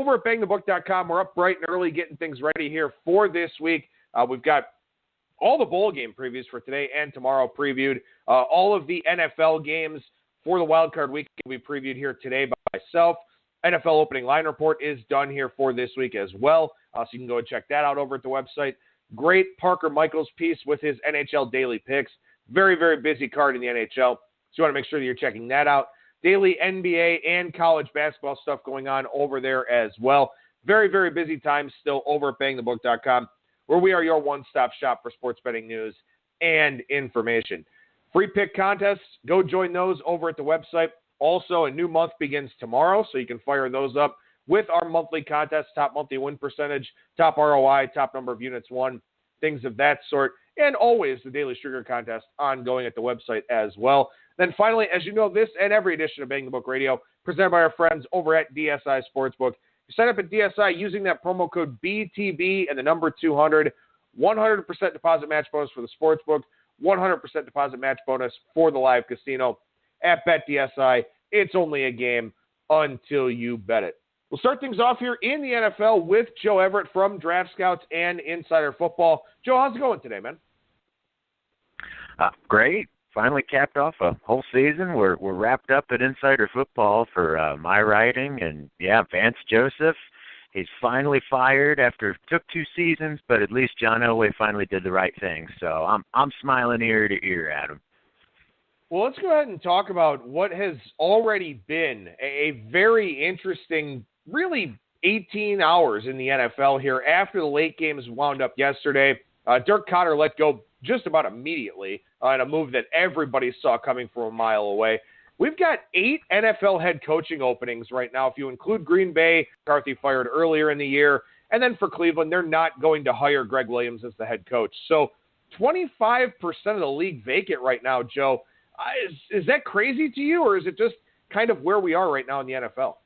over at BangTheBook.com. We're up bright and early getting things ready here for this week. We've got all the bowl game previews for today and tomorrow previewed. All of the NFL games for the Wild Card Week will be previewed here today by myself. NFL opening line report is done here for this week as well, so you can go and check that out over at the website. Great Parker Michaels piece with his NHL Daily Picks. Very, very busy card in the NHL, so you want to make sure that you're checking that out. Daily NBA and college basketball stuff going on over there as well. Very, very busy time still over at BangTheBook.com, where we are your one-stop shop for sports betting news and information. Free pick contests, go join those over at the website. Also, a new month begins tomorrow, so you can fire those up with our monthly contests, top monthly win percentage, top ROI, top number of units won, things of that sort, and always the Daily Sugar Contest ongoing at the website as well. Then finally, as you know, this and every edition of Bang the Book Radio, presented by our friends over at DSI Sportsbook. You sign up at DSI using that promo code BTB and the number 200, 100% deposit match bonus for the Sportsbook, 100% deposit match bonus for the live casino. At BetDSI, it's only a game until you bet it. We'll start things off here in the NFL with Joe Everett from DraftScouts and Insider Football. Joe, how's it going today, man? Great. Finally capped off a whole season. We're wrapped up at Insider Football for my writing, and Vance Joseph, he's finally fired after took 2 seasons, but at least John Elway finally did the right thing. So I'm smiling ear to ear, Adam. Well, let's go ahead and talk about what has already been a very interesting, really 18 hours in the NFL here after the late games wound up yesterday. Dirk Koetter let go just about immediately in a move that everybody saw coming from a mile away. We've got 8 NFL head coaching openings right now. If you include Green Bay, McCarthy fired earlier in the year. And then for Cleveland, they're not going to hire Greg Williams as the head coach. So 25% of the league vacant right now, Joe. Is that crazy to you, or is it just kind of where we are right now in the NFL?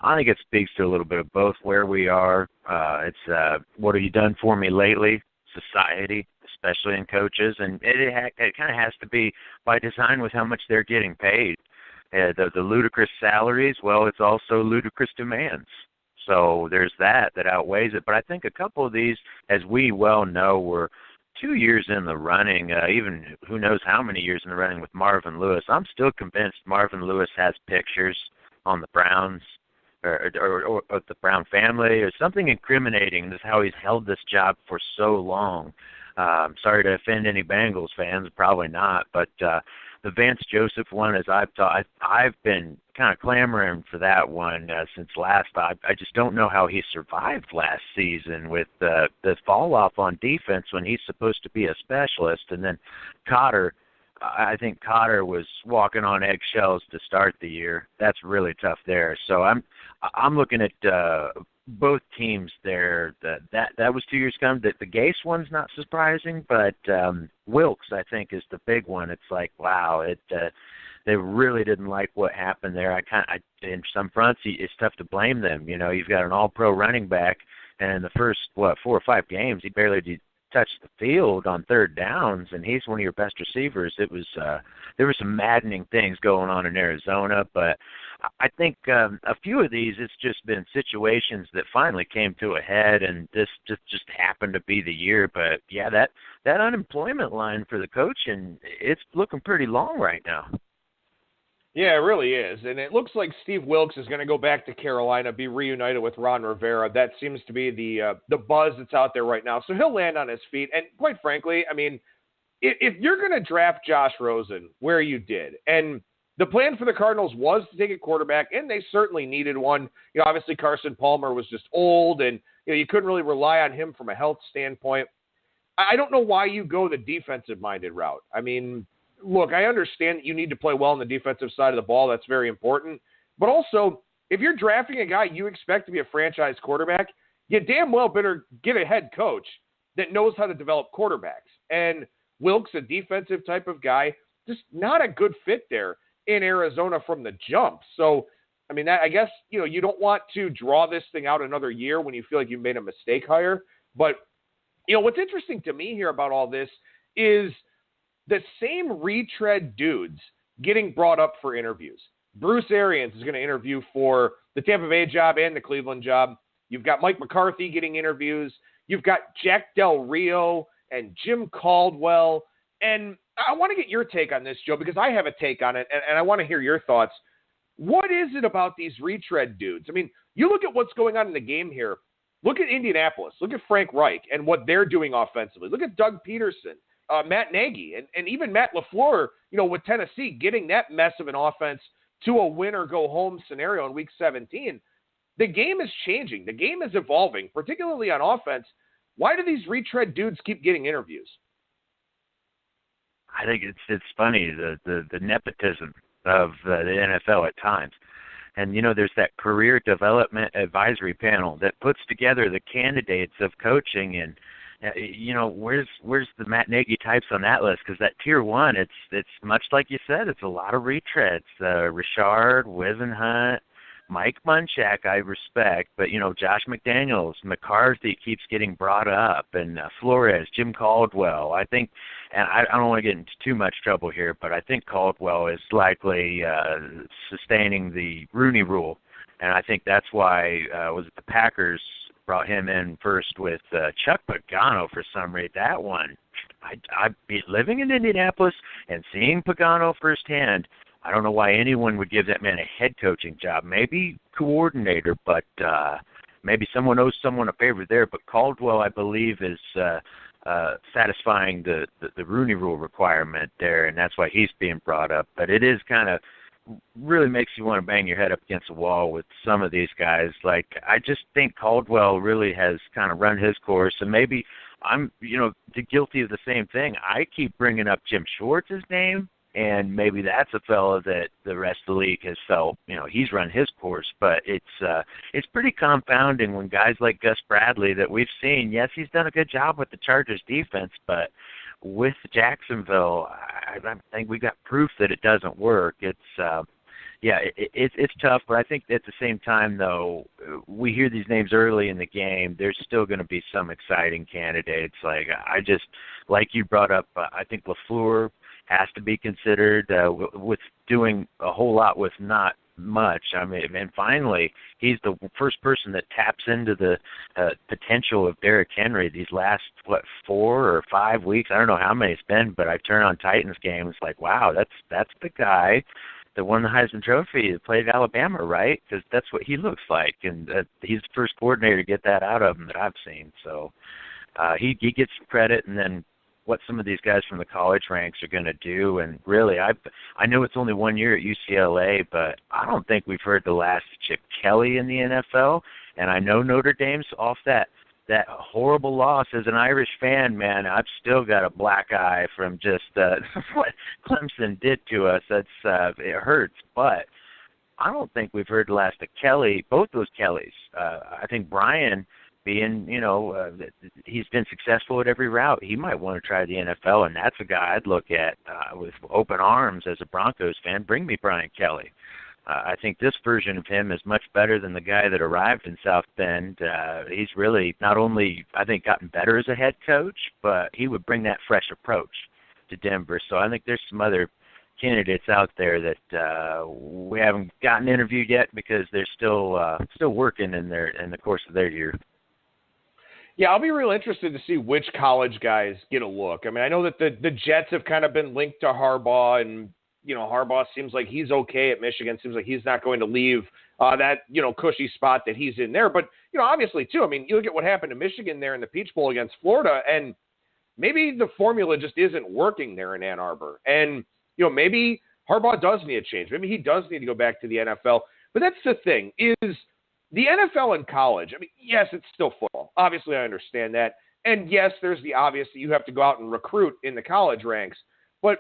I think it speaks to a little bit of both where we are. It's what have you done for me lately, society, especially in coaches, and it kind of has to be by design with how much they're getting paid. The ludicrous salaries, well, it's also ludicrous demands. So there's that outweighs it. But I think a couple of these, as we well know, were 2 years in the running, even who knows how many years in the running with Marvin Lewis. I'm still convinced Marvin Lewis has pictures on the Browns or the Brown family or something incriminating. This is how he's held this job for so long. Sorry to offend any Bengals fans, probably not, but the Vance Joseph one, as I've been kind of clamoring for that one since last. I just don't know how he survived last season with the fall off on defense when he's supposed to be a specialist. And then Koetter, I think Koetter was walking on eggshells to start the year. That's really tough there. So I'm looking at both teams there. That was 2 years coming. The Gase one's not surprising, but Wilkes, I think, is the big one. It's like, wow, they really didn't like what happened there. In some fronts, it's tough to blame them. You know, you've got an all-pro running back, and in the first 4 or 5 games, he barely touched the field on third downs, and he's one of your best receivers. It was there were some maddening things going on in Arizona, but I think a few of these, it's just been situations that finally came to a head, and this just happened to be the year. But yeah, that unemployment line for the coach, and it's looking pretty long right now. Yeah, it really is. And it looks like Steve Wilkes is going to go back to Carolina, be reunited with Ron Rivera. That seems to be the buzz that's out there right now. So he'll land on his feet. And quite frankly, I mean, if you're going to draft Josh Rosen where you did, and the plan for the Cardinals was to take a quarterback, and they certainly needed one. You know, obviously Carson Palmer was just old, and you couldn't really rely on him from a health standpoint. I don't know why you go the defensive-minded route. I mean, look, I understand that you need to play well on the defensive side of the ball. That's very important. But also, if you're drafting a guy you expect to be a franchise quarterback, you damn well better get a head coach that knows how to develop quarterbacks. And Wilkes, a defensive type of guy, just not a good fit there in Arizona from the jump. So, I mean, I guess, you don't want to draw this thing out another year when you feel like you made a mistake hire. But, what's interesting to me here about all this is the same retread dudes getting brought up for interviews. Bruce Arians is going to interview for the Tampa Bay job and the Cleveland job. You've got Mike McCarthy getting interviews. You've got Jack Del Rio and Jim Caldwell. And I want to get your take on this, Joe, because I have a take on it, and I want to hear your thoughts. What is it about these retread dudes? I mean, you look at what's going on in the game here. Look at Indianapolis. Look at Frank Reich and what they're doing offensively. Look at Doug Peterson, Matt Nagy, and even Matt LaFleur, with Tennessee, getting that mess of an offense to a win-or-go-home scenario in Week 17. The game is changing. The game is evolving, particularly on offense. Why do these retread dudes keep getting interviews? I think it's funny, the nepotism of the NFL at times. And, there's that career development advisory panel that puts together the candidates of coaching. And, where's the Matt Nagy types on that list? Because that tier one, it's much like you said, it's a lot of retreads. Richard, Wisenhunt, Mike Munchak, I respect, but, Josh McDaniels, McCarthy keeps getting brought up, and Flores, Jim Caldwell. I think, and I don't want to get into too much trouble here, but I think Caldwell is likely sustaining the Rooney Rule, and I think that's why the Packers brought him in first with Chuck Pagano for some reason. That one, I'd be living in Indianapolis and seeing Pagano firsthand. I don't know why anyone would give that man a head coaching job. Maybe coordinator, but maybe someone owes someone a favor there. But Caldwell, I believe, is satisfying the Rooney Rule requirement there, and that's why he's being brought up. But it is kind of really makes you want to bang your head up against the wall with some of these guys. Like, I just think Caldwell really has kind of run his course, and maybe I'm, guilty of the same thing. I keep bringing up Jim Schwartz's name, and maybe that's a fellow that the rest of the league has felt, he's run his course. But it's pretty confounding when guys like Gus Bradley that we've seen, yes, he's done a good job with the Chargers defense, but with Jacksonville, I think we got proof that it doesn't work. It's tough, but I think at the same time, though, we hear these names early in the game. There's still going to be some exciting candidates. Like you brought up, I think LaFleur has to be considered with doing a whole lot with not much. I mean, and finally, he's the first person that taps into the potential of Derrick Henry these last, 4 or 5 weeks. I don't know how many it's been, but I turn on Titans games like, wow, that's the guy that won the Heisman Trophy that played Alabama, right? Because that's what he looks like, and he's the first coordinator to get that out of him that I've seen. So he gets some credit, and then what some of these guys from the college ranks are going to do. And really, I know it's only 1 year at UCLA, but I don't think we've heard the last Chip Kelly in the NFL. And I know Notre Dame's off that horrible loss. As an Irish fan, man, I've still got a black eye from just what Clemson did to us. It hurts. But I don't think we've heard the last of Kelly, both those Kellys. I think Brian, being, he's been successful at every route. He might want to try the NFL, and that's a guy I'd look at with open arms as a Broncos fan. Bring me Brian Kelly. I think this version of him is much better than the guy that arrived in South Bend. He's really not only, I think, gotten better as a head coach, but he would bring that fresh approach to Denver. So I think there's some other candidates out there that we haven't gotten interviewed yet because they're still working in the course of their year. Yeah, I'll be real interested to see which college guys get a look. I mean, I know that the Jets have kind of been linked to Harbaugh, and, Harbaugh seems like he's okay at Michigan. Seems like he's not going to leave that, cushy spot that he's in there. But, obviously, too, I mean, you look at what happened to Michigan there in the Peach Bowl against Florida, and maybe the formula just isn't working there in Ann Arbor. And, maybe Harbaugh does need a change. Maybe he does need to go back to the NFL. But that's the thing, is the NFL and college, I mean, yes, it's still football. Obviously, I understand that. And yes, there's the obvious that you have to go out and recruit in the college ranks. But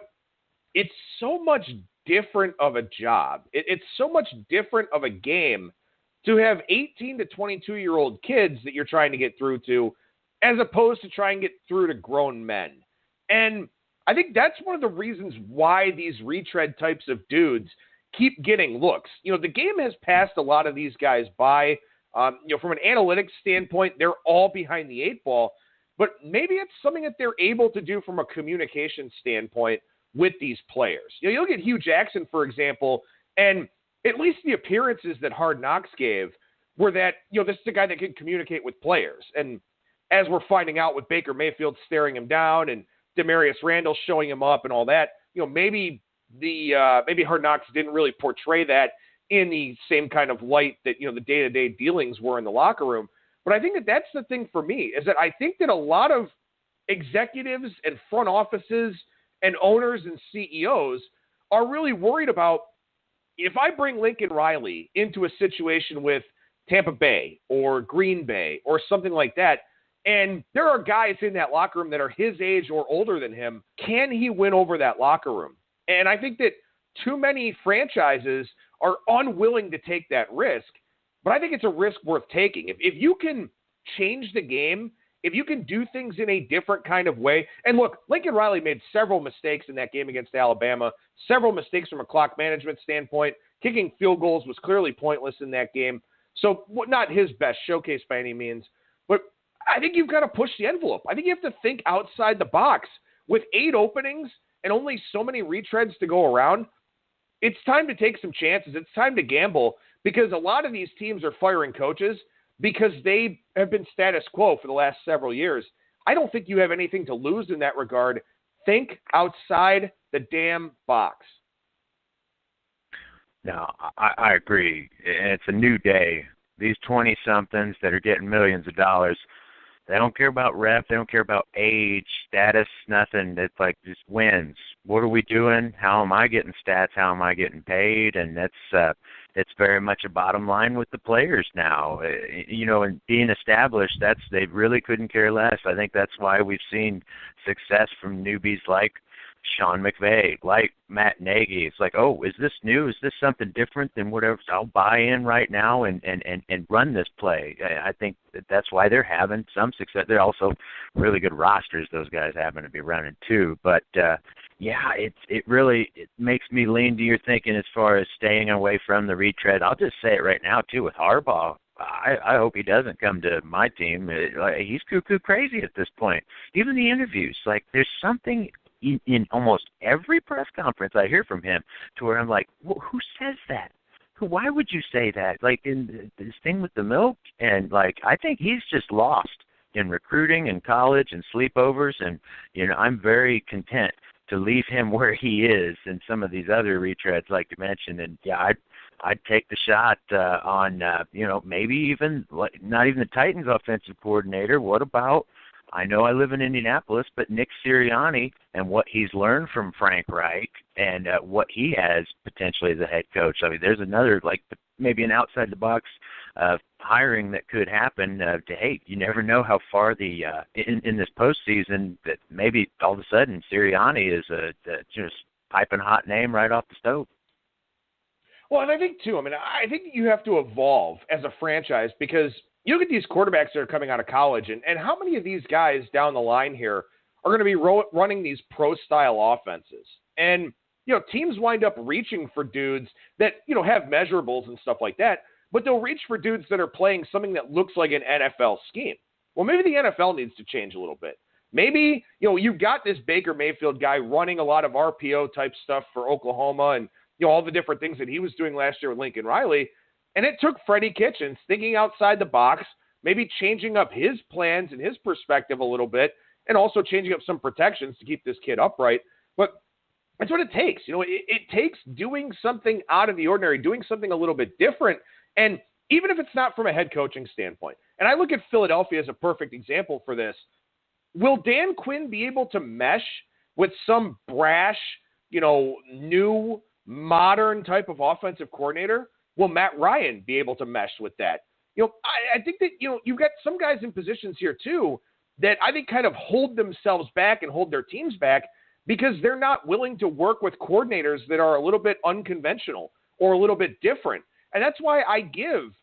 it's so much different of a job. It's so much different of a game to have 18 to 22-year-old kids that you're trying to get through to, as opposed to trying to get through to grown men. And I think that's one of the reasons why these retread types of dudes keep getting looks. The game has passed a lot of these guys by. From an analytics standpoint, they're all behind the 8 ball, but maybe it's something that they're able to do from a communication standpoint with these players. You look at Hugh Jackson, for example, and at least the appearances that Hard Knocks gave were that, this is a guy that can communicate with players. And as we're finding out with Baker Mayfield staring him down and Demarius Randall showing him up and all that, maybe Hard Knocks didn't really portray that in the same kind of light that, the day-to-day dealings were in the locker room. But I think that that's the thing for me, is that I think that a lot of executives and front offices and owners and CEOs are really worried about, if I bring Lincoln Riley into a situation with Tampa Bay or Green Bay or something like that, and there are guys in that locker room that are his age or older than him, can he win over that locker room? And I think that too many franchises are unwilling to take that risk, but I think it's a risk worth taking. If you can change the game, if you can do things in a different kind of way, and look, Lincoln Riley made several mistakes in that game against Alabama, several mistakes from a clock management standpoint. Kicking field goals was clearly pointless in that game, so not his best showcase by any means, but I think you've got to push the envelope. I think you have to think outside the box. With 8 openings and only so many retreads to go around, it's time to take some chances. It's time to gamble, because a lot of these teams are firing coaches because they have been status quo for the last several years. I don't think you have anything to lose in that regard. Think outside the damn box. No, I agree. And it's a new day. These 20-somethings that are getting millions of dollars, they don't care about rep. They don't care about age, status, nothing. It's like just wins. What are we doing? How am I getting stats? How am I getting paid? And it's very much a bottom line with the players now. And being established, they really couldn't care less. I think that's why we've seen success from newbies like Sean McVay, like Matt Nagy. It's like, oh, is this new? Is this something different than whatever? I'll buy in right now and run this play. I think that's why they're having some success. They're also really good rosters those guys happen to be running too. But it really makes me lean to your thinking as far as staying away from the retread. I'll just say it right now too with Harbaugh. I hope he doesn't come to my team. He's cuckoo crazy at this point. Even the interviews, like there's something in almost every press conference I hear from him to where I'm like, well, who says that? Why would you say that? Like in this thing with the milk, and like I think he's just lost in recruiting and college and sleepovers, and I'm very content to leave him where he is and some of these other retreads like you mentioned. And I'd take the shot on maybe even not even the Titans offensive coordinator. What about, I know I live in Indianapolis, but Nick Sirianni and what he's learned from Frank Reich and what he has potentially as a head coach. I mean, there's another, maybe an outside-the-box hiring that could happen you never know how far in this postseason that maybe all of a sudden Sirianni is just piping hot name right off the stove. Well, and I think, too, I think you have to evolve as a franchise, because you look at these quarterbacks that are coming out of college, and how many of these guys down the line here are going to be running these pro-style offenses? And, teams wind up reaching for dudes that, have measurables and stuff like that, but they'll reach for dudes that are playing something that looks like an NFL scheme. Well, maybe the NFL needs to change a little bit. Maybe, you've got this Baker Mayfield guy running a lot of RPO-type stuff for Oklahoma and, all the different things that he was doing last year with Lincoln Riley. And it took Freddie Kitchens thinking outside the box, maybe changing up his plans and his perspective a little bit, and also changing up some protections to keep this kid upright. But that's what it takes. It takes doing something out of the ordinary, doing something a little bit different. And even if it's not from a head coaching standpoint, and I look at Philadelphia as a perfect example for this, will Dan Quinn be able to mesh with some brash, new, modern type of offensive coordinator? Will Matt Ryan be able to mesh with that? I think that, you've got some guys in positions here too that I think kind of hold themselves back and hold their teams back because they're not willing to work with coordinators that are a little bit unconventional or a little bit different. And that's why I give,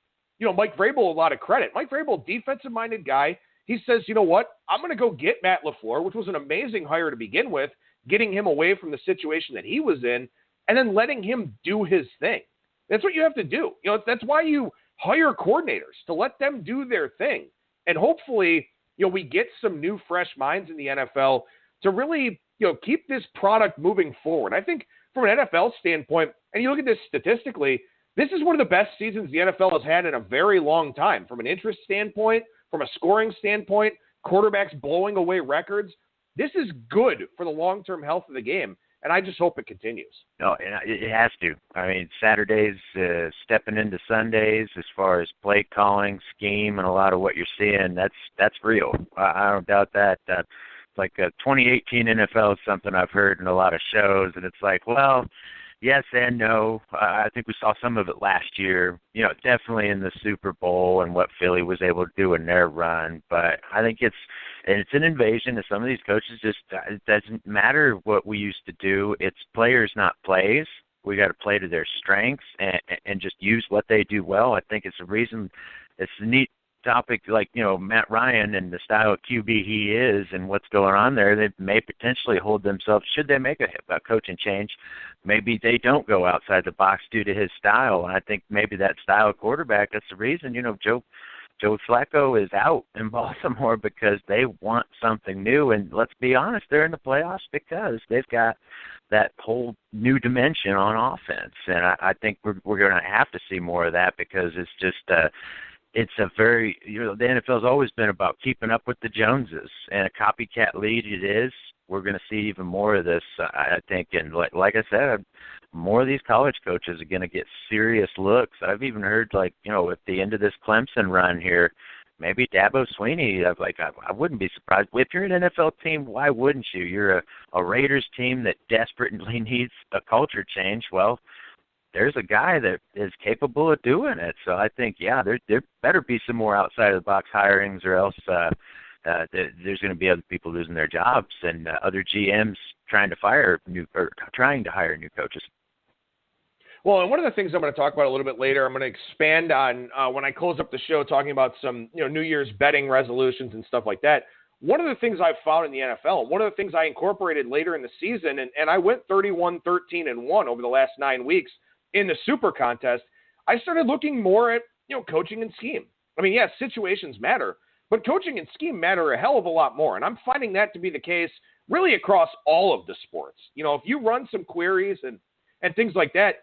Mike Vrabel a lot of credit. Mike Vrabel, defensive-minded guy. He says, you know what? I'm going to go get Matt LaFleur, which was an amazing hire to begin with, getting him away from the situation that he was in, and then letting him do his thing. That's what you have to do. That's why you hire coordinators, to let them do their thing. And hopefully, we get some new, fresh minds in the NFL to really, keep this product moving forward. I think from an NFL standpoint, and you look at this statistically, This is one of the best seasons the NFL has had in a very long time. From an interest standpoint, from a scoring standpoint, quarterbacks blowing away records. This is good for the long-term health of the game, and I just hope it continues. No, it has to. I mean, Saturdays stepping into Sundays as far as play calling, scheme, and a lot of what you're seeing, that's real. I don't doubt that. It's like a 2018 NFL is something I've heard in a lot of shows, and it's like, well, yes and no. I think we saw some of it last year, definitely in the Super Bowl and what Philly was able to do in their run. But I think it's an invasion of some of these coaches. Just it doesn't matter what we used to do. It's players, not plays. We got to play to their strengths and just use what they do well. I think it's a reason. It's a neat topic, like, Matt Ryan and the style of QB he is and what's going on there. They may potentially hold themselves, should they make a coaching change, maybe they don't go outside the box due to his style. And I think maybe that style of quarterback, that's the reason, Joe Flacco is out in Baltimore because they want something new. And let's be honest, they're in the playoffs because they've got that whole new dimension on offense. And I think we're going to have to see more of that because it's just it's a very, the NFL's always been about keeping up with the Joneses, and a copycat league it is. We're going to see even more of this, I think. And like I said, more of these college coaches are going to get serious looks. I've even heard, at the end of this Clemson run here, maybe Dabo Swinney, I wouldn't be surprised. If you're an NFL team, why wouldn't you? You're a Raiders team that desperately needs a culture change. Well, there's a guy that is capable of doing it. So I think, there better be some more outside-of-the-box hirings, or else there's going to be other people losing their jobs and other GMs trying to hire new coaches. Well, and one of the things I'm going to talk about a little bit later, I'm going to expand on when I close up the show, talking about some New Year's betting resolutions and stuff like that. One of the things I've found in the NFL, one of the things I incorporated later in the season, and I went 31-13-1 over the last 9 weeks, in the Super Contest, I started looking more at, coaching and scheme. I mean, yes, situations matter, but coaching and scheme matter a hell of a lot more. And I'm finding that to be the case really across all of the sports. If you run some queries and things like that,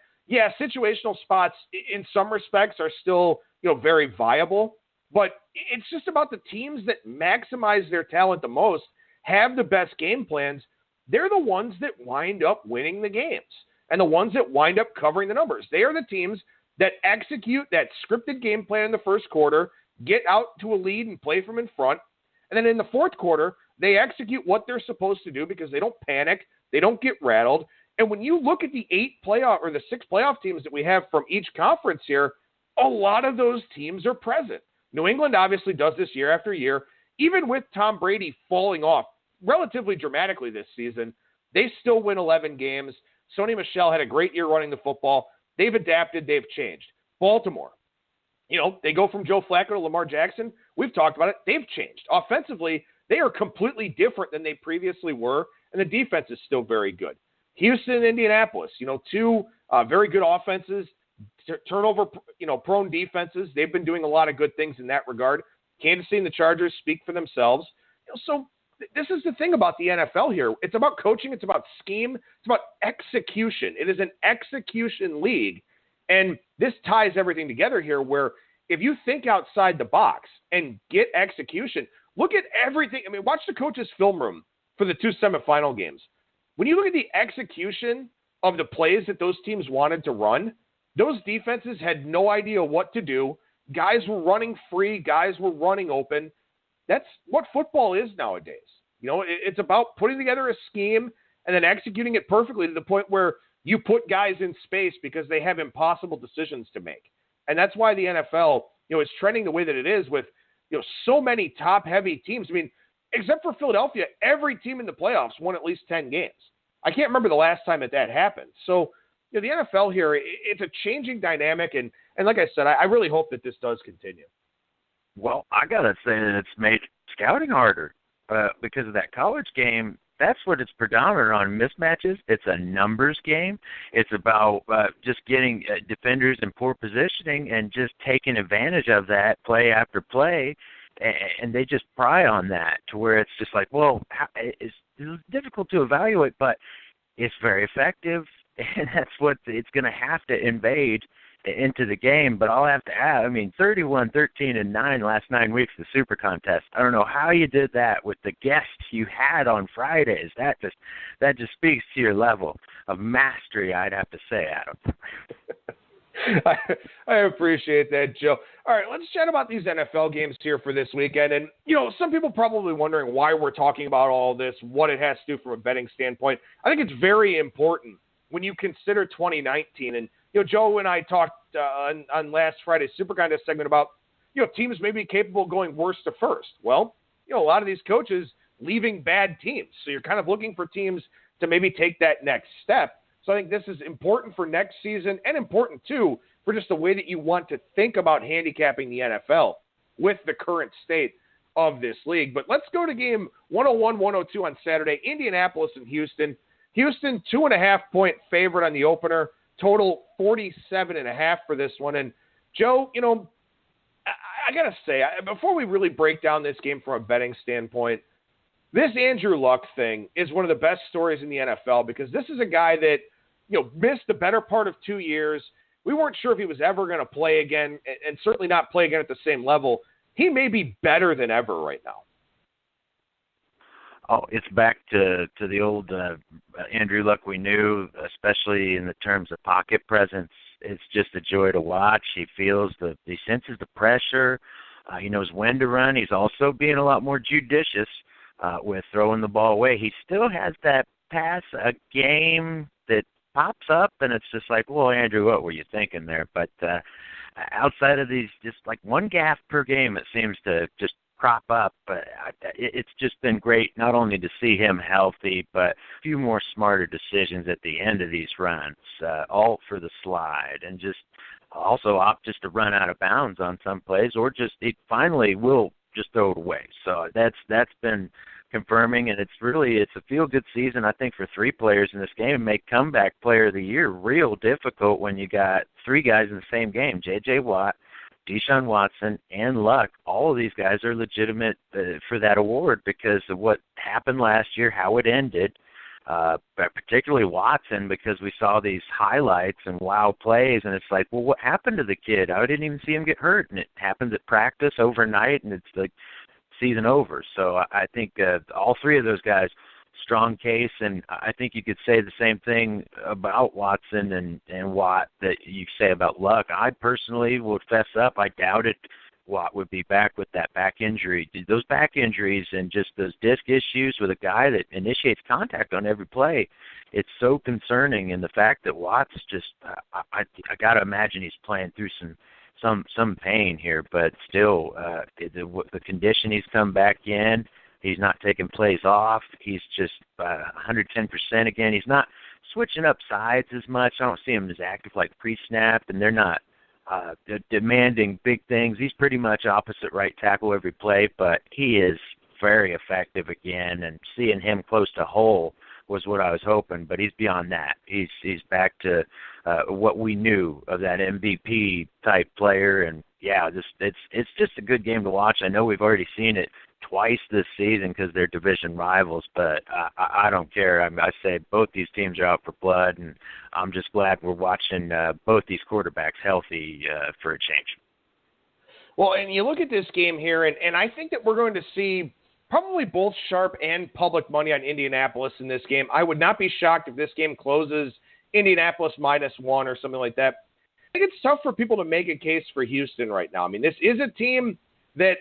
situational spots in some respects are still, very viable, but it's just about the teams that maximize their talent the most, have the best game plans. They're the ones that wind up winning the games. And the ones that wind up covering the numbers. They are the teams that execute that scripted game plan in the first quarter, get out to a lead and play from in front. And then in the fourth quarter, they execute what they're supposed to do because they don't panic. They don't get rattled. And when you look at the 6 playoff teams that we have from each conference here, a lot of those teams are present. New England obviously does this year after year. Even with Tom Brady falling off relatively dramatically this season, they still win 11 games. Sony Michel had a great year running the football. They've adapted. They've changed. Baltimore, they go from Joe Flacco to Lamar Jackson. We've talked about it. They've changed. Offensively, they are completely different than they previously were, and the defense is still very good. Houston and Indianapolis, two very good offenses, turnover, prone defenses. They've been doing a lot of good things in that regard. Kansas City and the Chargers speak for themselves. So this is the thing about the NFL here. It's about coaching. It's about scheme. It's about execution. It is an execution league. And this ties everything together here where if you think outside the box and get execution, look at everything. I mean, watch the coach's film room for the 2 semifinal games. When you look at the execution of the plays that those teams wanted to run, those defenses had no idea what to do. Guys were running free. Guys were running open. That's what football is nowadays. It's about putting together a scheme and then executing it perfectly to the point where you put guys in space because they have impossible decisions to make. And that's why the NFL, is trending the way that it is with, so many top-heavy teams. I mean, except for Philadelphia, every team in the playoffs won at least 10 games. I can't remember the last time that happened. So, the NFL here, it's a changing dynamic. And like I said, I really hope that this does continue. Well, I got to say that it's made scouting harder because of that college game. That's what it's predominant on, mismatches. It's a numbers game. It's about just getting defenders in poor positioning and just taking advantage of that play after play, and they just pry on that to where it's just like, well, it's difficult to evaluate, but it's very effective, and that's what it's going to have to invade into the game, but I'll have to add, 31, 13, and 9 last 9 weeks of the Super Contest. I don't know how you did that with the guests you had on Fridays. That just speaks to your level of mastery, I'd have to say, Adam. I appreciate that, Joe. All right, let's chat about these NFL games here for this weekend. And, some people probably wondering why we're talking about all this, what it has to do from a betting standpoint. I think it's very important when you consider 2019. And, Joe and I talked on last Friday's Super Contest segment about, teams may be capable of going worst to first. Well, a lot of these coaches leaving bad teams. So you're kind of looking for teams to maybe take that next step. So I think this is important for next season and important, too, for just the way that you want to think about handicapping the NFL with the current state of this league. But let's go to game 101-102 on Saturday, Indianapolis and Houston. Houston, 2.5-point favorite on the opener, total 47.5 for this one. And, Joe, I got to say, before we really break down this game from a betting standpoint, this Andrew Luck thing is one of the best stories in the NFL because this is a guy that, missed the better part of 2 years. We weren't sure if he was ever going to play again and certainly not play again at the same level. He may be better than ever right now. Oh, it's back to the old Andrew Luck we knew, especially in the terms of pocket presence. It's just a joy to watch. He senses the pressure. He knows when to run. He's also being a lot more judicious with throwing the ball away. He still has that pass a game that pops up, and it's just like, well, Andrew, what were you thinking there? But outside of these, just like one gaffe per game, it seems to just crop up. But it's just been great not only to see him healthy, but a few more smarter decisions at the end of these runs, all for the slide, and just also opt just to run out of bounds on some plays, or just it finally will just throw it away. So that's been confirming, and it's a feel-good season, I think, for three players in this game. Make comeback player of the year real difficult when you got three guys in the same game, J.J. Watt, Deshaun Watson, and Luck. All of these guys are legitimate for that award because of what happened last year, how it ended, but particularly Watson, because we saw these highlights and wow plays, and it's like, well, what happened to the kid? I didn't even see him get hurt, and it happens at practice overnight, and it's like season over. So I think all three of those guys, strong case, and I think you could say the same thing about Watson and Watt that you say about Luck. I personally would fess up, I doubted Watt would be back with that back injury. Those back injuries and just those disc issues with a guy that initiates contact on every play, it's so concerning. And the fact that Watt's just, I got to imagine he's playing through some pain here, but still, the condition he's come back in, he's not taking plays off. He's just 110% again. He's not switching up sides as much. I don't see him as active like pre-snap, and they're not demanding big things. He's pretty much opposite right tackle every play, but he is very effective again, and seeing him close to whole was what I was hoping, but he's beyond that. He's back to what we knew of that MVP type player, and yeah, it's just a good game to watch. I know we've already seen it twice this season because they're division rivals, but I don't care. I say both these teams are out for blood, and I'm just glad we're watching both these quarterbacks healthy for a change. Well, and you look at this game here, and I think that we're going to see probably both sharp and public money on Indianapolis in this game. I would not be shocked if this game closes Indianapolis -1 or something like that. I think it's tough for people to make a case for Houston right now. I mean, this is a team that,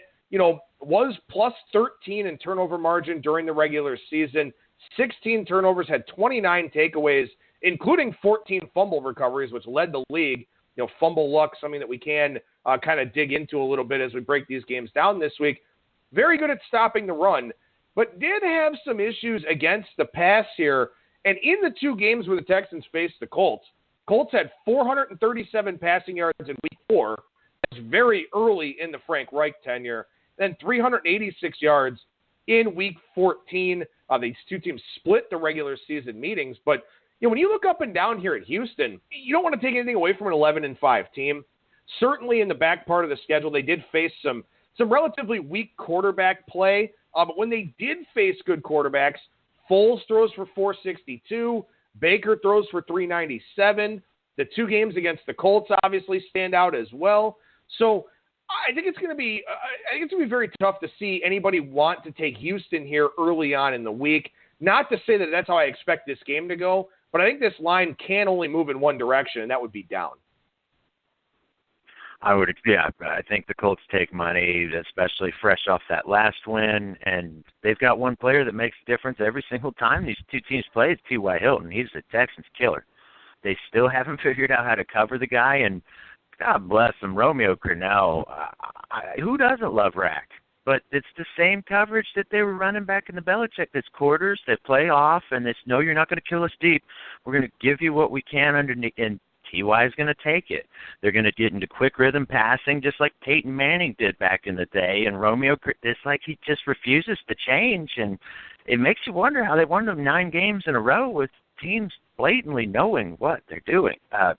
was plus 13 in turnover margin during the regular season. 16 turnovers, had 29 takeaways, including 14 fumble recoveries, which led the league. Fumble luck, something that we can kind of dig into a little bit as we break these games down this week. Very good at stopping the run, but did have some issues against the pass here. And in the two games where the Texans faced the Colts had 437 passing yards in week 4. That's very early in the Frank Reich tenure. Then 386 yards in week 14. These two teams split the regular season meetings. But when you look up and down here at Houston, you don't want to take anything away from an 11-5 team. Certainly in the back part of the schedule, they did face some relatively weak quarterback play. But when they did face good quarterbacks, Foles throws for 462. Baker throws for 397. The 2 games against the Colts obviously stand out as well. So I think it's going to be very tough to see anybody want to take Houston here early on in the week. Not to say that that's how I expect this game to go, but I think this line can only move in one direction, and that would be down. I think the Colts take money, especially fresh off that last win, and they've got one player that makes a difference every single time these two teams play. It's T.Y. Hilton. He's the Texans' killer. They still haven't figured out how to cover the guy, and God bless him, Romeo Crennel. Who doesn't love Rack? But it's the same coverage that they were running back in the Belichick. It's quarters. They play off, and it's, no, you're not going to kill us deep. We're going to give you what we can underneath, and T.Y. is going to take it. They're going to get into quick rhythm passing just like Peyton Manning did back in the day, and Romeo, it's like he just refuses to change, and it makes you wonder how they won them 9 games in a row with teams blatantly knowing what they're doing.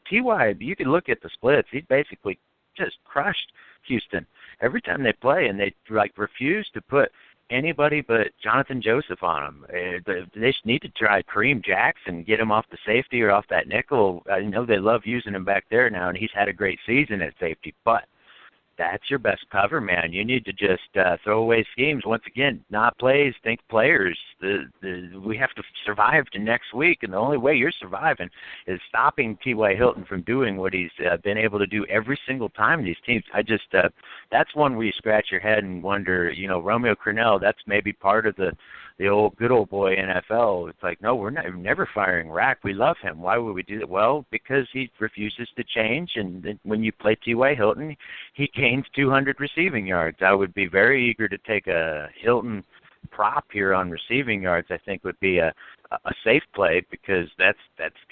T.Y., you can look at the splits. He basically just crushed Houston every time they play, and they refuse to put anybody but Jonathan Joseph on him. They just need to try Kareem Jackson, get him off the safety or off that nickel. I know they love using him back there now, and he's had a great season at safety, but that's your best cover, man. You need to just throw away schemes. Once again, not plays, think players. We have to survive to next week, and the only way you're surviving is stopping T.Y. Hilton from doing what he's been able to do every single time these teams. That's one where you scratch your head and wonder, Romeo Crennel, that's maybe part of the old good old boy NFL. It's like, no, we're never firing Rack. We love him. Why would we do that? Well, because he refuses to change, and when you play T.Y. Hilton, he gains 200 receiving yards. I would be very eager to take a Hilton prop here on receiving yards. I think would be a safe play, because that's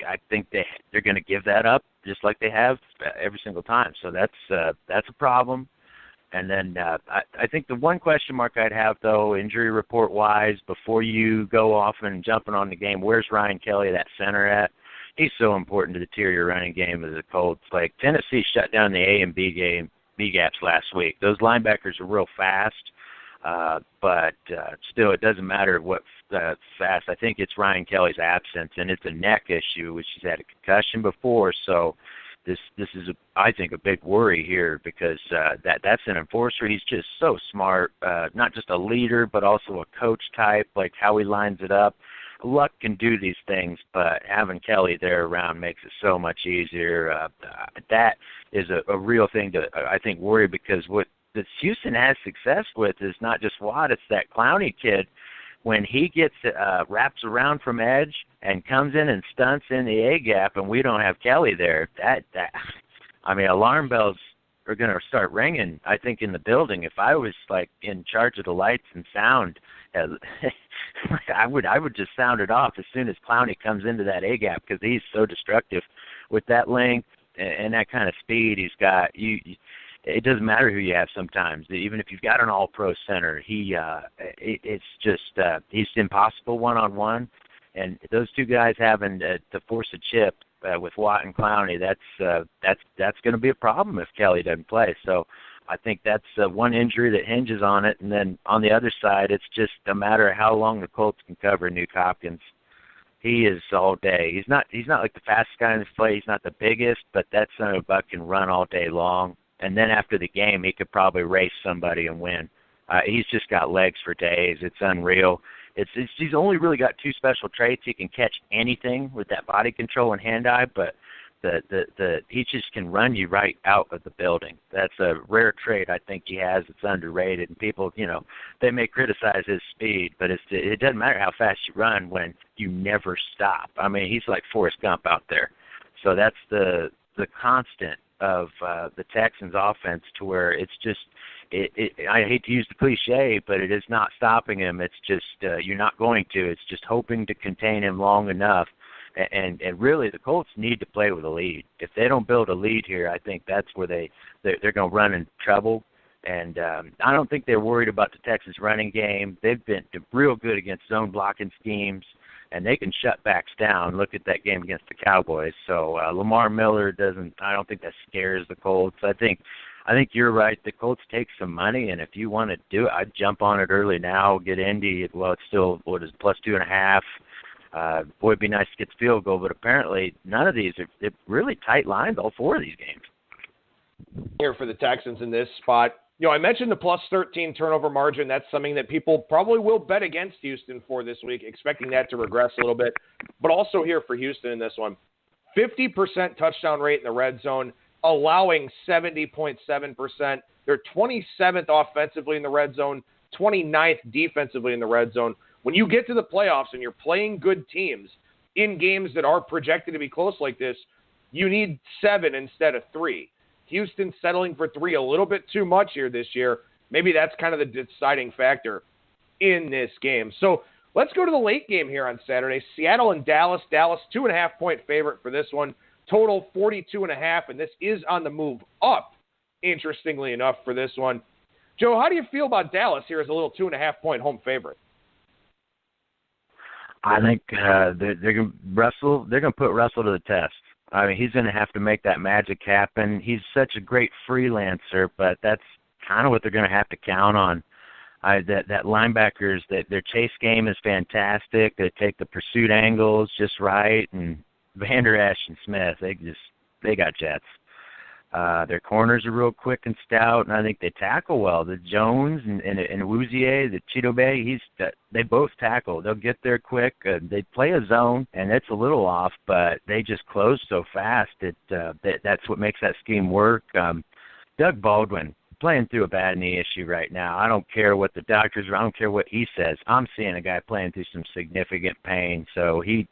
I think they're going to give that up just like they have every single time. So that's a problem. And then I think the one question mark I'd have, though, injury report-wise, before you go off and jumping on the game, where's Ryan Kelly, that center, at? He's so important to the interior running game of the Colts. Like, Tennessee shut down the A and B gaps last week. Those linebackers are real fast, but still, it doesn't matter what fast. I think it's Ryan Kelly's absence, and it's a neck issue, which he's had a concussion before, so This is, I think, a big worry here, because that's an enforcer. He's just so smart, not just a leader, but also a coach type, like how he lines it up. Luck can do these things, but having Kelly there around makes it so much easier. That is a real thing to, I think, worry, because what Houston has success with is not just Watt, it's that Clowney kid. When he gets wraps around from edge and comes in and stunts in the A gap, and we don't have Kelly there, alarm bells are going to start ringing, I think, in the building. If I was in charge of the lights and sound, I would just sound it off as soon as Clowney comes into that A gap, because he's so destructive with that length and that kind of speed he's got. It doesn't matter who you have sometimes. Even if you've got an all-pro center, he's impossible one-on-one. And those two guys having to force a chip with Watt and Clowney, that's going to be a problem if Kelly doesn't play. So I think that's one injury that hinges on it. And then on the other side, it's just a matter of how long the Colts can cover Nuke Hopkins. He is all day. He's not like the fastest guy in this play. He's not the biggest, but that son of a buck can run all day long. And then after the game, he could probably race somebody and win. He's just got legs for days. It's unreal. He's only really got 2 special traits. He can catch anything with that body control and hand-eye, but he just can run you right out of the building. That's a rare trait I think he has. It's underrated, and people, they may criticize his speed, but it doesn't matter how fast you run when you never stop. I mean, he's like Forrest Gump out there. So that's the constant of the Texans offense, to where it's just, I hate to use the cliche, but it is not stopping him. It's just, you're not going to. It's just hoping to contain him long enough. And really, the Colts need to play with a lead. If they don't build a lead here, I think that's where they're going to run into trouble. And I don't think they're worried about the Texans running game. They've been real good against zone blocking schemes, and they can shut backs down. Look at that game against the Cowboys. So Lamar Miller I don't think that scares the Colts. I think you're right. The Colts take some money, and if you want to do it, I'd jump on it early now, get Indy. Well, it's still, plus 2.5. Boy, it'd be nice to get the field goal, but apparently none of these are really tight lines, all four of these games. Here for the Texans in this spot. I mentioned the plus 13 turnover margin. That's something that people probably will bet against Houston for this week, expecting that to regress a little bit. But also here for Houston in this one, 50% touchdown rate in the red zone, allowing 70.7%. They're 27th offensively in the red zone, 29th defensively in the red zone. When you get to the playoffs and you're playing good teams in games that are projected to be close like this, you need 7 instead of 3. Houston settling for 3 a little bit too much here this year. Maybe that's kind of the deciding factor in this game. So let's go to the late game here on Saturday. Seattle and Dallas. Dallas, 2.5-point favorite for this one. Total 42.5, and this is on the move up, interestingly enough, for this one. Joe, how do you feel about Dallas here as a little 2.5-point home favorite? I think they're going to put Russell to the test. I mean, he's going to have to make that magic happen. He's such a great freelancer, but that's kind of what they're going to have to count on. That linebackers, that their chase game is fantastic. They take the pursuit angles just right, and Vander Esch and Smith, they got jets. Their corners are real quick and stout, and I think they tackle well. The Jones and Awuzie, the Chidobe, they both tackle. They'll get there quick. They play a zone, and it's a little off, but they just close so fast. That's what makes that scheme work. Doug Baldwin, playing through a bad knee issue right now. I don't care what the doctors, I don't care what he says. I'm seeing a guy playing through some significant pain, so he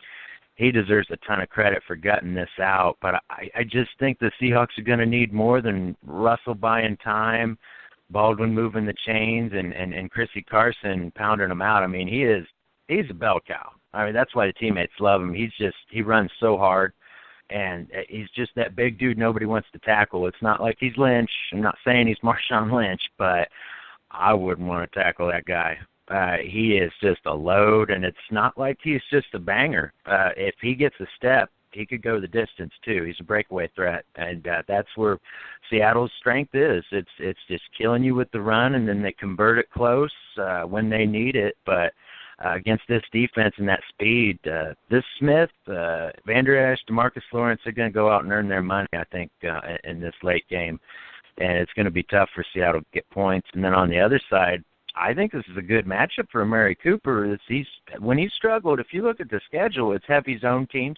deserves a ton of credit for gutting this out. But I just think the Seahawks are going to need more than Russell buying time, Baldwin moving the chains, and Chrissy Carson pounding them out. I mean, he's a bell cow. I mean, that's why the teammates love him. He runs so hard, and he's just that big dude nobody wants to tackle. It's not like he's Lynch. I'm not saying he's Marshawn Lynch, but I wouldn't want to tackle that guy. He is just a load, and it's not like he's just a banger. If he gets a step, he could go the distance too. He's a breakaway threat, and that's where Seattle's strength is. It's just killing you with the run, and then they convert it close when they need it. But against this defense and that speed, this Smith, Vander Esch, DeMarcus Lawrence are going to go out and earn their money, I think, in this late game. And it's going to be tough for Seattle to get points. And then on the other side, I think this is a good matchup for Amari Cooper. When he's struggled, if you look at the schedule, it's heavy zone teams.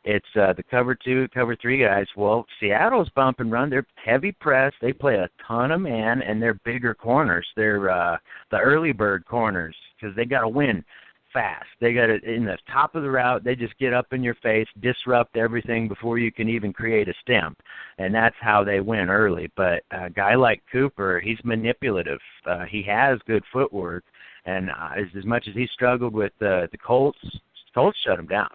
It's the cover 2, cover 3 guys. Well, Seattle's bump and run. They're heavy press. They play a ton of man, and they're bigger corners. They're the early bird corners because they got to win fast. They got it in the top of the route. They just get up in your face, disrupt everything before you can even create a stem, and that's how they win early. But a guy like Cooper, he's manipulative. He has good footwork, and as much as he struggled with the Colts shut him down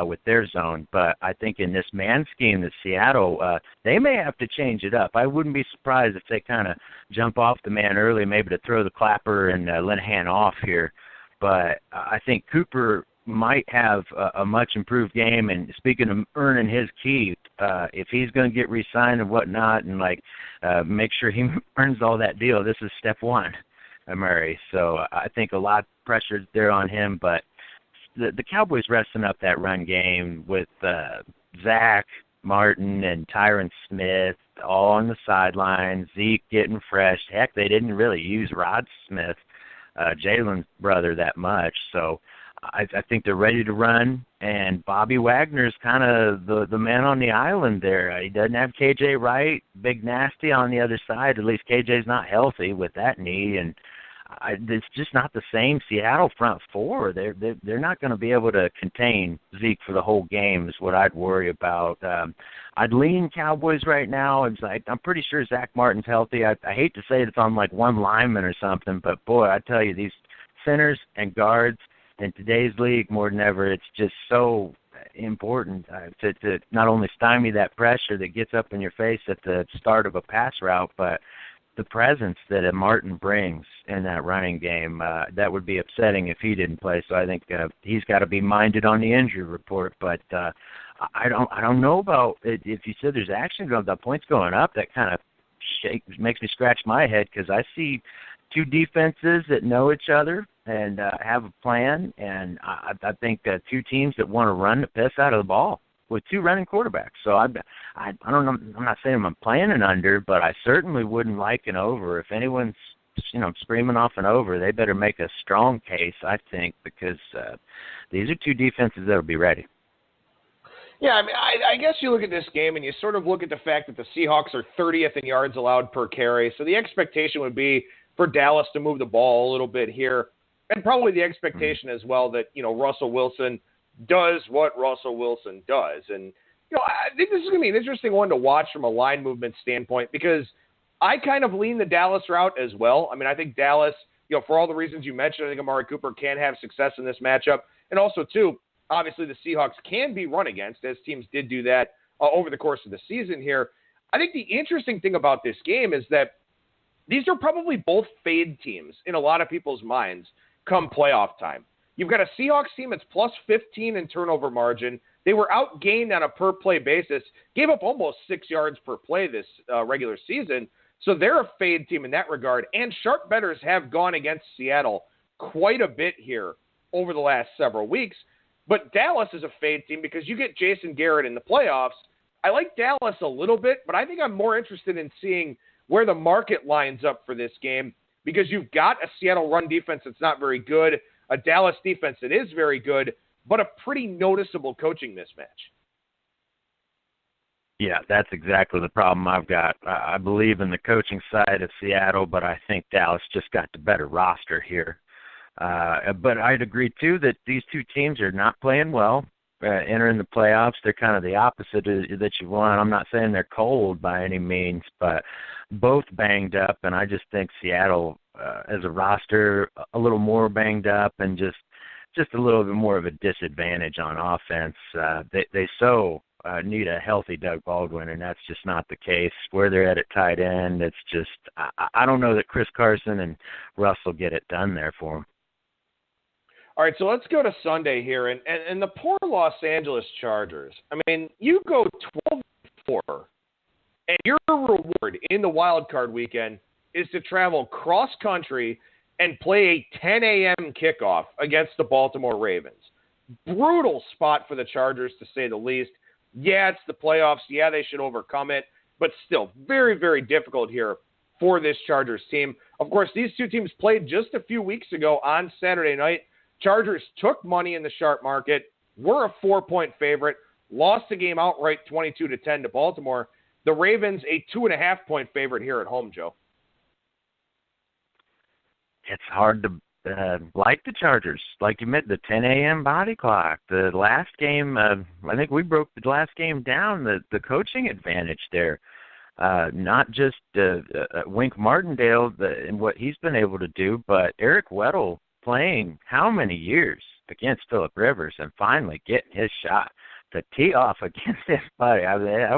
with their zone. But I think in this man scheme that Seattle, they may have to change it up. I wouldn't be surprised if they kind of jump off the man early, maybe to throw the clapper and Linehan off here. But I think Cooper might have a much improved game. And speaking of earning his keep, if he's going to get re-signed and whatnot and, make sure he earns all that deal, this is step one, Murray. So I think a lot of pressure is there on him. But the Cowboys resting up that run game with Zach Martin and Tyron Smith all on the sidelines, Zeke getting fresh. Heck, they didn't really use Rod Smith, Jalen's brother, that much. So I think they're ready to run, and Bobby Wagner's kind of the man on the island there. He doesn't have KJ Wright, Big Nasty on the other side. At least KJ's not healthy with that knee, and it's just not the same Seattle front four. They're not going to be able to contain Zeke for the whole game is what I'd worry about. I'd lean Cowboys right now. I'm pretty sure Zach Martin's healthy. I hate to say it's on one lineman or something, but boy, I tell you, these centers and guards in today's league more than ever, it's just so important to not only stymie that pressure that gets up in your face at the start of a pass route, but the presence that a Martin brings in that running game, that would be upsetting if he didn't play. So I think he's got to be minded on the injury report. But I don't know about it. If you said there's action going, the points going up, that kind of makes me scratch my head because I see two defenses that know each other. and have a plan. And I think two teams that want to run the piss out of the ball with two running quarterbacks. So I don't know. I'm not saying I'm playing an under, but I certainly wouldn't like an over. If anyone's screaming off an over, they better make a strong case, I think, because these are two defenses that will be ready. Yeah, I mean, I guess you look at this game and you sort of look at the fact that the Seahawks are 30th in yards allowed per carry. So the expectation would be for Dallas to move the ball a little bit here. And probably the expectation as well that, Russell Wilson does what Russell Wilson does. And, I think this is going to be an interesting one to watch from a line movement standpoint because I kind of lean the Dallas route as well. I mean, I think Dallas, for all the reasons you mentioned, I think Amari Cooper can have success in this matchup. And also, too, obviously the Seahawks can be run against, as teams did do that over the course of the season here. I think the interesting thing about this game is that these are probably both fade teams in a lot of people's minds come playoff time. You've got a Seahawks team that's plus 15 in turnover margin. They were outgained on a per-play basis, gave up almost 6 yards per play this regular season. So they're a fade team in that regard. And sharp bettors have gone against Seattle quite a bit here over the last several weeks. But Dallas is a fade team because you get Jason Garrett in the playoffs. I like Dallas a little bit, but I think I'm more interested in seeing where the market lines up for this game because you've got a Seattle run defense that's not very good, a Dallas defense that is very good, but a pretty noticeable coaching mismatch. Yeah, that's exactly the problem I've got. I believe in the coaching side of Seattle, but I think Dallas just got the better roster here. But I'd agree, too, that these two teams are not playing well. Entering the playoffs, they're kind of the opposite that you want. I'm not saying they're cold by any means, but both banged up, and I just think Seattle, as a roster, a little more banged up and just a little bit more of a disadvantage on offense. They need a healthy Doug Baldwin, and that's just not the case. Where they're at tight end, it's just I don't know that Chris Carson and Russell get it done there for them. All right, so let's go to Sunday here, and the poor Los Angeles Chargers. I mean, you go 12-4, and your reward in the wild card weekend is to travel cross-country and play a 10 a.m. kickoff against the Baltimore Ravens. Brutal spot for the Chargers, to say the least. Yeah, it's the playoffs. Yeah, they should overcome it, but still very, very difficult here for this Chargers team. Of course, these two teams played just a few weeks ago on Saturday night. Chargers took money in the sharp market, were a 4-point favorite, lost the game outright 22-10 to Baltimore. The Ravens, a 2.5-point favorite here at home, Joe. It's hard to like the Chargers. Like you meant, the 10 a.m. body clock. The last game, I think we broke the last game down, the coaching advantage there. Not just Wink Martindale and what he's been able to do, but Eric Weddle playing how many years against Phillip Rivers and finally getting his shot to tee off against this buddy. I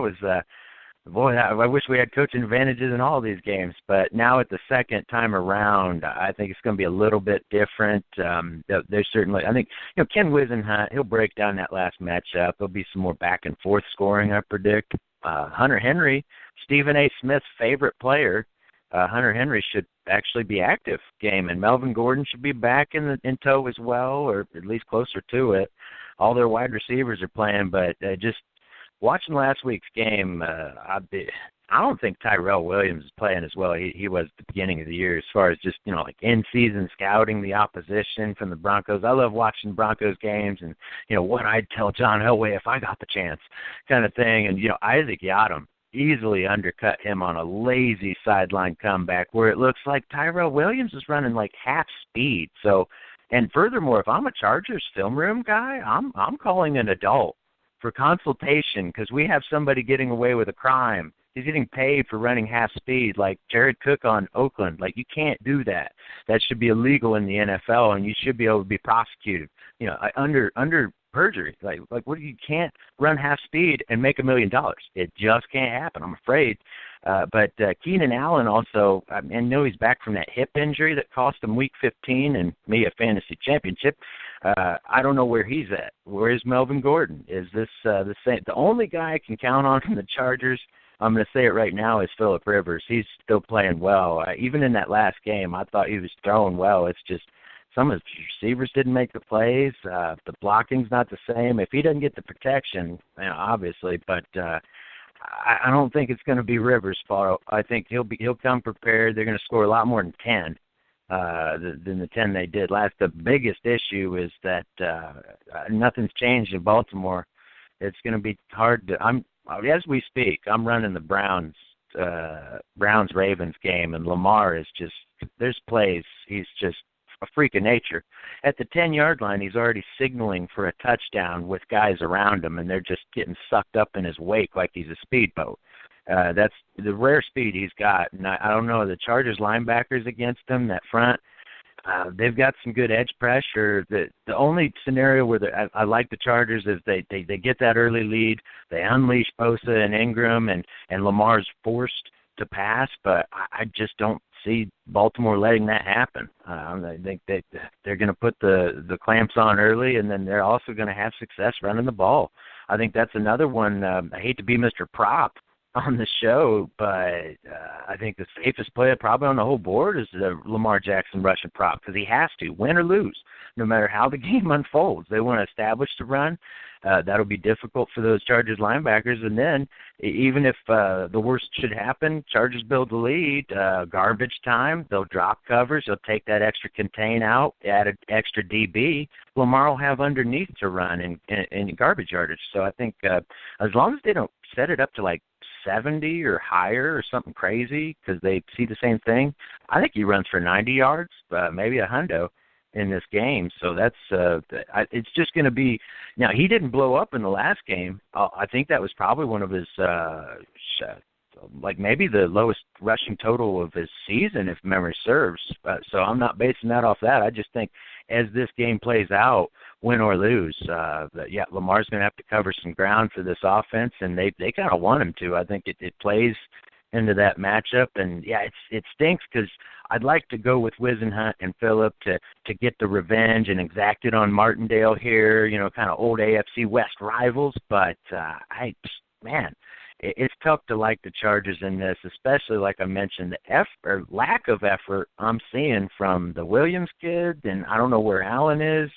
wish we had coaching advantages in all these games, but now at the second time around, I think it's going to be a little bit different. There's certainly, I think, Ken Wisenhunt, he'll break down that last matchup. There'll be some more back and forth scoring, I predict. Hunter Henry, Stephen A. Smith's favorite player, Hunter Henry should actually be active game, and Melvin Gordon should be back in tow as well, or at least closer to it. All their wide receivers are playing, but just watching last week's game, I don't think Tyrell Williams is playing as well he was at the beginning of the year as far as just, like in-season scouting the opposition from the Broncos. I love watching Broncos games and, what I'd tell John Elway if I got the chance kind of thing. And, Isaac Yiadom easily undercut him on a lazy sideline comeback where it looks like Tyrell Williams is running like half speed. So, and furthermore, if I'm a Chargers film room guy, I'm calling an adult for consultation because we have somebody getting away with a crime. He's getting paid for running half speed like Jared Cook on Oakland. Like, you can't do that. That should be illegal in the NFL, and you should be able to be prosecuted, under perjury. Like what, you can't run half speed and make $1 million. It just can't happen, I'm afraid. But Keenan Allen also, I know he's back from that hip injury that cost him Week 15 and me a fantasy championship. I don't know where he's at. Where is Melvin Gordon? Is this the same? The only guy I can count on from the Chargers, I'm going to say it right now, is Phillip Rivers. He's still playing well. Even in that last game, I thought he was throwing well. It's just some of his receivers didn't make the plays. The blocking's not the same. If he doesn't get the protection, obviously, but I don't think it's going to be Rivers' fault. I think he'll come prepared. They're going to score a lot more than 10 than the 10 they did last. The biggest issue is that nothing's changed in Baltimore. It's going to be hard to. As we speak, I'm running the Browns-Ravens game, and Lamar is just, there's plays, he's just a freak of nature. At the 10-yard line, he's already signaling for a touchdown with guys around him, and they're just getting sucked up in his wake like he's a speedboat. That's the rare speed he's got. And I don't know, the Chargers linebackers against him, that front, they've got some good edge pressure. The only scenario where I like the Chargers is they get that early lead, they unleash Bosa and Ingram, and Lamar's forced to pass, but I just don't see Baltimore letting that happen. I think that they're going to put the clamps on early, and then they're also going to have success running the ball. I think that's another one. I hate to be Mr. Prop on the show, but I think the safest play probably on the whole board is the Lamar Jackson rushing prop, because he has to, win or lose, no matter how the game unfolds. They want to establish the run. That'll be difficult for those Chargers linebackers, and then even if the worst should happen, Chargers build the lead, garbage time, they'll drop covers, they'll take that extra contain out, add an extra DB. Lamar will have underneath to run in garbage yardage. So I think as long as they don't set it up to like 70 or higher or something crazy because they see the same thing, I think he runs for 90 yards, maybe a hundo in this game. So that's it's just going to be – now, he didn't blow up in the last game. I think that was probably one of his like maybe the lowest rushing total of his season, if memory serves. So I'm not basing that off that. I just think as this game plays out, win or lose, Lamar's going to have to cover some ground for this offense, and they kind of want him to. I think it plays into that matchup, and it stinks because I'd like to go with Wisenhunt and Phillip to get the revenge and exact it on Martindale here, kind of old AFC West rivals, but it's tough to like the Chargers in this, especially like I mentioned, the lack of effort I'm seeing from the Williams kid, and I don't know where Allen is.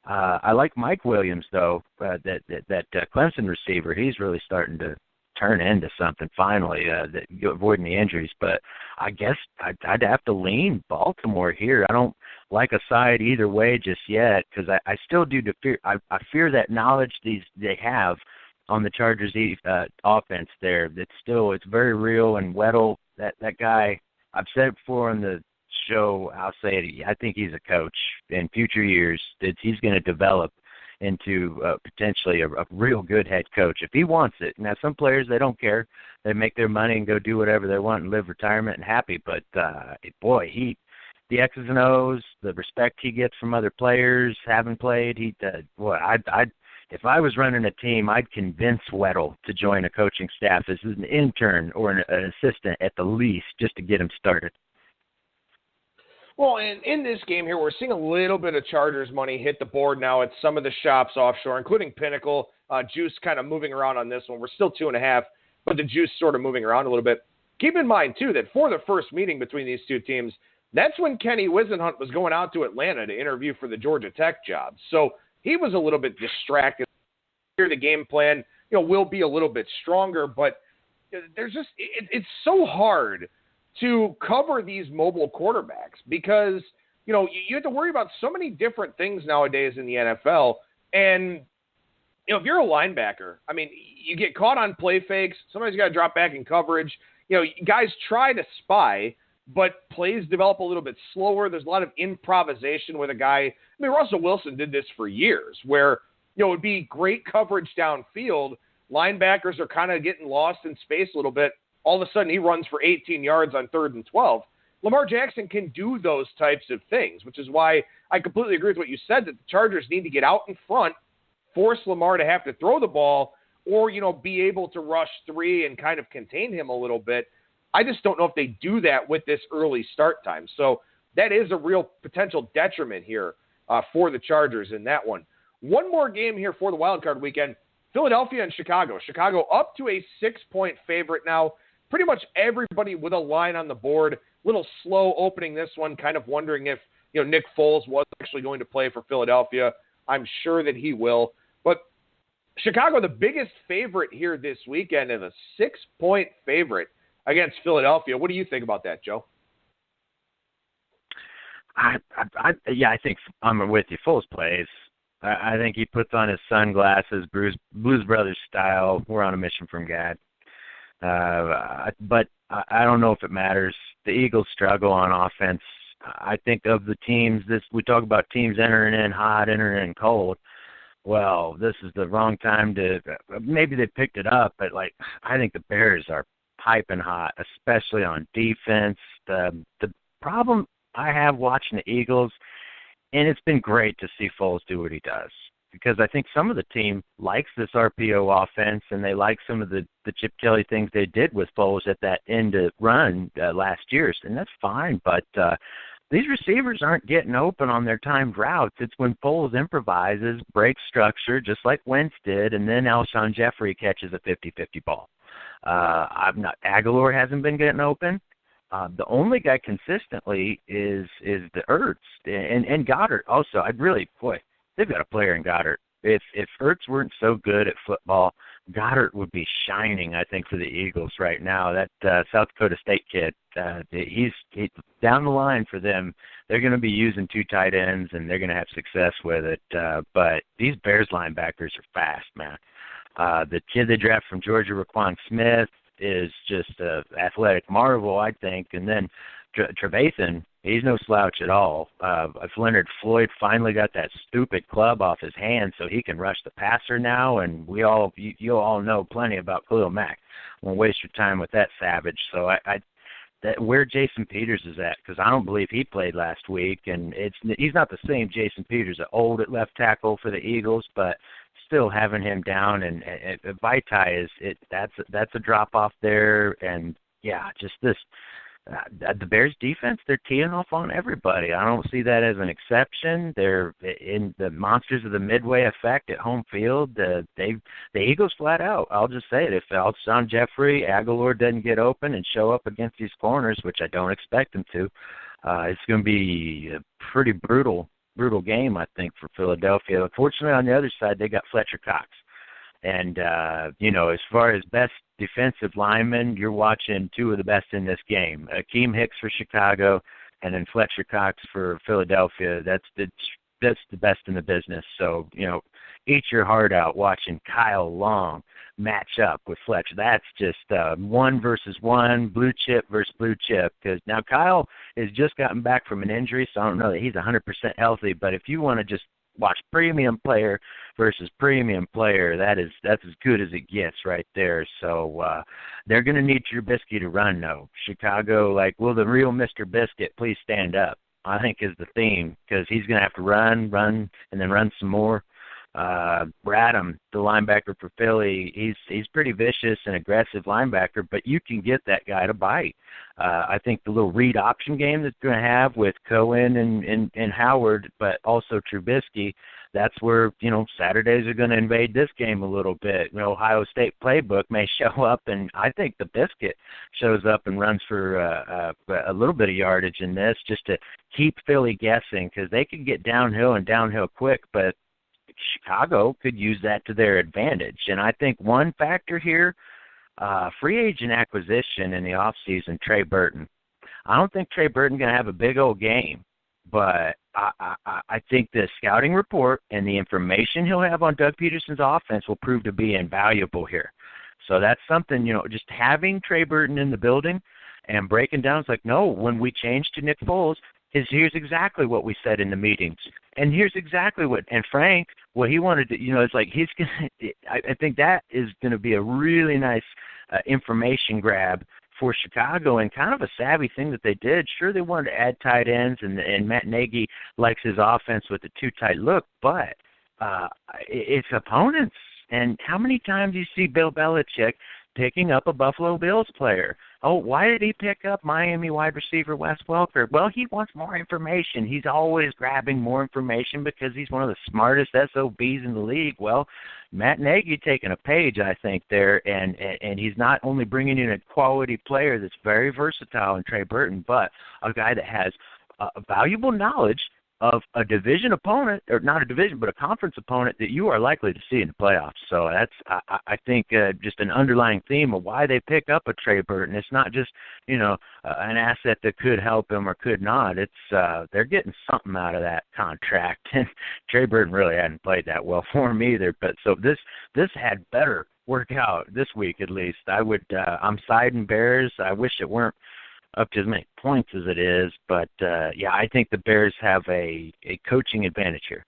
I like Mike Williams, though, that Clemson receiver. He's really starting to turn into something finally, avoiding the injuries. But I guess I'd have to lean Baltimore here. I don't like a side either way just yet because I still do fear. I fear that knowledge they have on the Chargers offense there. It's very real, and Weddle, that guy, I've said it before on the show, I'll say it, I think he's a coach in future years that he's going to develop into potentially a real good head coach if he wants it. Now, some players, they don't care. They make their money and go do whatever they want and live retirement and happy. But, the X's and O's, the respect he gets from other players, having played, if I was running a team, I'd convince Weddle to join a coaching staff as an intern or an assistant at the least just to get him started. Well, and in this game here, we're seeing a little bit of Chargers money hit the board now at some of the shops offshore, including Pinnacle. Juice kind of moving around on this one. We're still 2.5, but the juice sort of moving around a little bit. Keep in mind, too, that for the first meeting between these two teams, that's when Kenny Wisenhunt was going out to Atlanta to interview for the Georgia Tech job. So he was a little bit distracted. Here, the game plan, will be a little bit stronger, but there's just it's so hard to cover these mobile quarterbacks because, you have to worry about so many different things nowadays in the NFL. And, if you're a linebacker, you get caught on play fakes. Somebody's got to drop back in coverage. Guys try to spy, but plays develop a little bit slower. There's a lot of improvisation with a guy. Russell Wilson did this for years where, it would be great coverage downfield. Linebackers are kind of getting lost in space a little bit. All of a sudden, he runs for 18 yards on 3rd and 12. Lamar Jackson can do those types of things, which is why I completely agree with what you said, that the Chargers need to get out in front, force Lamar to have to throw the ball, or, be able to rush 3 and kind of contain him a little bit. I just don't know if they do that with this early start time. So that is a real potential detriment here for the Chargers in that one. One more game here for the wildcard weekend, Philadelphia and Chicago. Chicago up to a 6-point favorite now. Pretty much everybody with a line on the board. Little slow opening this one, kind of wondering if Nick Foles was actually going to play for Philadelphia. I'm sure that he will. But Chicago, the biggest favorite here this weekend, and a 6-point favorite against Philadelphia. What do you think about that, Joe? I think I'm with you. Foles plays. I think he puts on his sunglasses, Blues Brothers style. We're on a mission from God. But I don't know if it matters. The Eagles struggle on offense. I think of the teams, we talk about teams entering in hot, entering in cold. Well, this is the wrong time to – maybe they picked it up, but, I think the Bears are piping hot, especially on defense. The problem I have watching the Eagles, and it's been great to see Foles do what he does, because I think some of the team likes this RPO offense, and they like some of the Chip Kelly things they did with Foles at that end of run last year, and that's fine. But these receivers aren't getting open on their timed routes. It's when Foles improvises, breaks structure, just like Wentz did, and then Alshon Jeffrey catches a 50-50 ball. Aguilar hasn't been getting open. The only guy consistently is the Ertz and Goddard. Also, they've got a player in Goddard. If Ertz weren't so good at football, Goddard would be shining, I think, for the Eagles right now. That South Dakota State kid, he's down the line for them. They're going to be using 2 tight ends, and they're going to have success with it. But these Bears linebackers are fast, man. The kid they draft from Georgia, Raquan Smith, is just an athletic marvel, I think. And then Trevathan, he's no slouch at all. If Leonard Floyd finally got that stupid club off his hand so he can rush the passer now, and you all know plenty about Khalil Mack. I won't waste your time with that savage. So where Jason Peters is at, because I don't believe he played last week, and he's not the same Jason Peters, old at left tackle for the Eagles, but still having him down, and Vaitai that's a drop off there, and just this. The Bears defense, they're teeing off on everybody. I don't see that as an exception. They're in the monsters of the Midway effect at home field. The Eagles flat out, I'll just say it, if Alshon Jeffrey, Aguilar doesn't get open and show up against these corners, which I don't expect them to, it's going to be a pretty brutal game, I think, for Philadelphia. Unfortunately, on the other side, they got Fletcher Cox. And, as far as best defensive linemen, you're watching 2 of the best in this game. Akeem Hicks for Chicago and then Fletcher Cox for Philadelphia. That's the best in the business. So, eat your heart out watching Kyle Long match up with Fletcher. That's just 1 versus 1, blue chip versus blue chip. Because now Kyle has just gotten back from an injury, so I don't know that he's 100% healthy. But if you want to just watch premium player versus premium player, that's as good as it gets right there. So they're going to need Trubisky to run, though. Chicago, will the real Mr. Biscuit please stand up, I think is the theme, because he's going to have to run, and then run some more. Bradham, the linebacker for Philly, he's pretty vicious and aggressive linebacker, but you can get that guy to bite. I think the little read option game that's going to have with Cohen and Howard, but also Trubisky, that's where, Saturdays are going to invade this game a little bit. Ohio State playbook may show up, and I think the Biscuit shows up and runs for a little bit of yardage in this just to keep Philly guessing, because they could get downhill quick, but Chicago could use that to their advantage. And I think one factor here, free agent acquisition in the offseason, Trey Burton. I don't think Trey Burton's going to have a big old game, but I think the scouting report and the information he'll have on Doug Peterson's offense will prove to be invaluable here. So that's something, just having Trey Burton in the building and breaking down, it's like, no, when we changed to Nick Foles, here's exactly what we said in the meetings. And here's exactly and Frank, what he wanted to, it's like I think that is going to be a really nice information grab for Chicago, and kind of a savvy thing that they did. Sure, they wanted to add tight ends, and Matt Nagy likes his offense with the 2 tight look, but it's opponents. And how many times do you see Bill Belichick picking up a Buffalo Bills player? Oh, why did he pick up Miami wide receiver Wes Welker? Well, he wants more information. He's always grabbing more information because he's one of the smartest SOBs in the league. Well, Matt Nagy taking a page, I think, there, and he's not only bringing in a quality player that's very versatile in Trey Burton, but a guy that has valuable knowledge of a division opponent, or not a division, but a conference opponent that you are likely to see in the playoffs. So that's, I think, just an underlying theme of why they pick up a Trey Burton. It's not just, an asset that could help him or could not. It's they're getting something out of that contract. And Trey Burton really hadn't played that well for him either. But so this had better work out this week at least. I'm siding Bears. I wish it weren't up to as many points as it is, but I think the Bears have a coaching advantage here.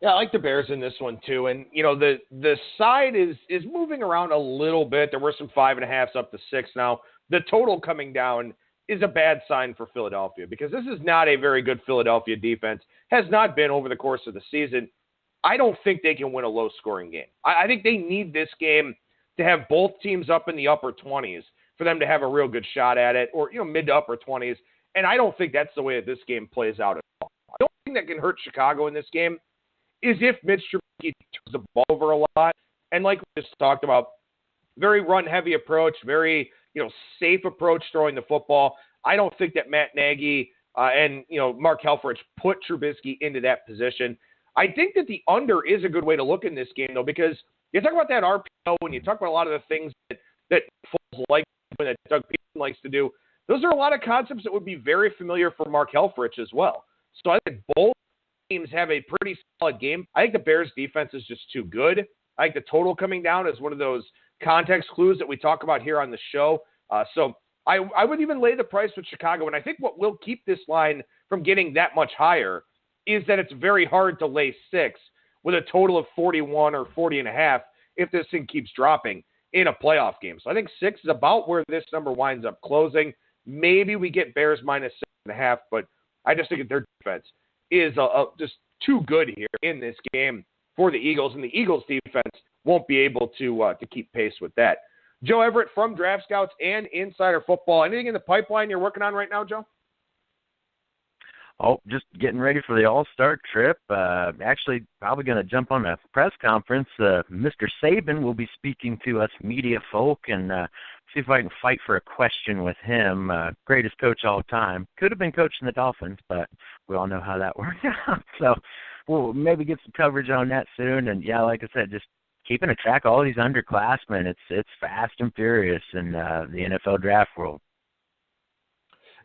Yeah, I like the Bears in this one too, and the side is moving around a little bit. There were some 5.5s up to 6 now. The total coming down is a bad sign for Philadelphia because this is not a very good Philadelphia defense. Has not been over the course of the season. I don't think they can win a low-scoring game. I think they need this game to have both teams up in the upper 20s. For them to have a real good shot at it, or mid to upper 20s, and I don't think that's the way that this game plays out at all. The only thing that can hurt Chicago in this game is if Mitch Trubisky turns the ball over a lot, and like we just talked about, very run-heavy approach, very safe approach throwing the football. I don't think that Matt Nagy and Mark Helfrich put Trubisky into that position. I think that the under is a good way to look in this game though, because you talk about that RPO and you talk about a lot of the things that Foles like. That Doug Peterson likes to do. Those are a lot of concepts that would be very familiar for Mark Helfrich as well. So I think both teams have a pretty solid game. I think the Bears' defense is just too good. I think the total coming down is one of those context clues that we talk about here on the show. So I would even lay the price with Chicago. And I think what will keep this line from getting that much higher is that it's very hard to lay 6 with a total of 41 or 40.5 if this thing keeps dropping in a playoff game. So I think 6 is about where this number winds up closing. Maybe we get Bears minus 6.5, but I just think that their defense is just too good here in this game for the Eagles, and the Eagles defense won't be able to keep pace with that. Joe Everett from DraftScouts and Insider Football. Anything in the pipeline you're working on right now, Joe? Oh, just getting ready for the All-Star trip. Actually, probably going to jump on a press conference. Mr. Saban will be speaking to us media folk and see if I can fight for a question with him. Greatest coach all time. Could have been coaching the Dolphins, but we all know how that worked out. So we'll maybe get some coverage on that soon. And, yeah, like I said, just keeping a track of all these underclassmen. It's fast and furious in the NFL draft world.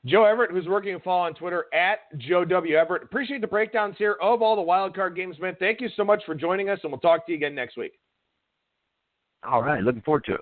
Joe Everett, who's working and follow on Twitter at Joe W. Everett. Appreciate the breakdowns here of all the wild card games, man. Thank you so much for joining us, and we'll talk to you again next week. All right. Looking forward to it.